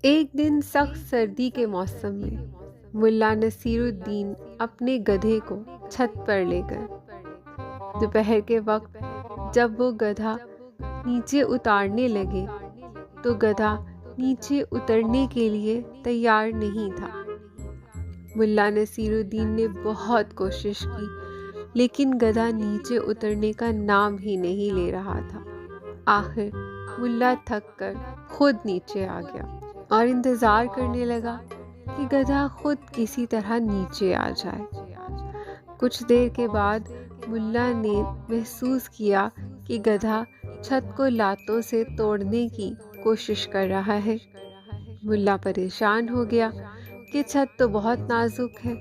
एक दिन सख्त सर्दी के मौसम में मुल्ला नसीरुद्दीन अपने गधे को छत पर ले गए। दोपहर के वक्त जब वो गधा नीचे उतारने लगे तो गधा नीचे उतरने के लिए तैयार नहीं था। मुल्ला नसीरुद्दीन ने बहुत कोशिश की, लेकिन गधा नीचे उतरने का नाम ही नहीं ले रहा था। आखिर मुल्ला थक कर खुद नीचे आ गया और इंतज़ार करने लगा कि गधा खुद किसी तरह नीचे आ जाए। कुछ देर के बाद मुल्ला ने महसूस किया कि गधा छत को लातों से तोड़ने की कोशिश कर रहा है। मुल्ला परेशान हो गया कि छत तो बहुत नाजुक है,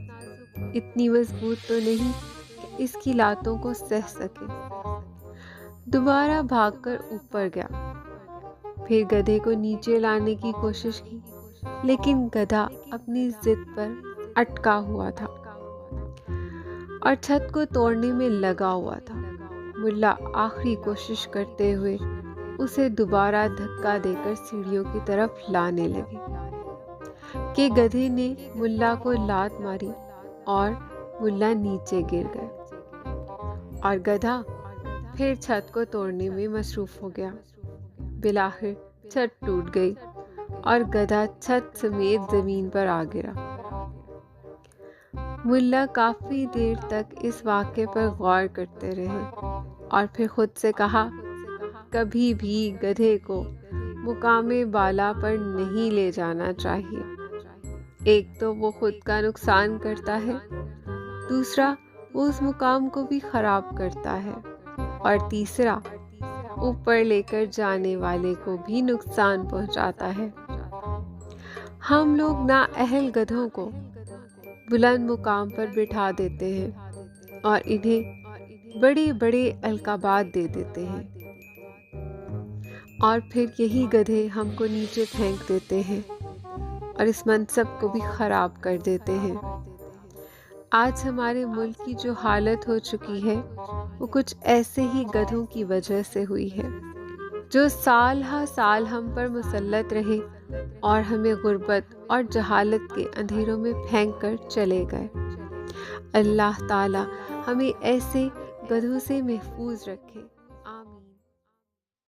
इतनी मजबूत तो नहीं कि इसकी लातों को सह सके। दोबारा भागकर ऊपर गया, फिर गधे को नीचे लाने की कोशिश की, लेकिन गधा अपनी जिद पर अटका हुआ था और छत को तोड़ने में लगा हुआ था। मुल्ला आखिरी कोशिश करते हुए उसे दोबारा धक्का देकर सीढ़ियों की तरफ लाने लगे कि गधे ने मुल्ला को लात मारी और मुल्ला नीचे गिर गए और गधा फिर छत को तोड़ने में मसरूफ हो गया। बिलाखिर छत टूट गई और गधा छत समेत जमीन पर आ गिरा। मुल्ला काफी देर तक इस वाक़े पर गौर करते रहे और फिर खुद से कहा, कभी भी गधे को मुकामे बाला पर नहीं ले जाना चाहिए। एक तो वो खुद का नुकसान करता है, दूसरा वो उस मुकाम को भी खराब करता है, और तीसरा ऊपर लेकर जाने वाले को भी नुकसान पहुंचाता है। हम लोग नाअहल गधों को बुलंद मुकाम पर बिठा देते हैं और इन्हें बड़े बड़े अलकाबात दे देते हैं, और फिर यही गधे हमको नीचे फेंक देते हैं और इस मनसब को भी ख़राब कर देते हैं। आज हमारे मुल्क की जो हालत हो चुकी है वो कुछ ऐसे ही गधों की वजह से हुई है, जो साल हा साल हम पर मुसल्लत रहे और हमें गुर्बत और जहालत के अंधेरों में फेंक कर चले गए। अल्लाह ताला हमें ऐसे गधों से महफूज रखे।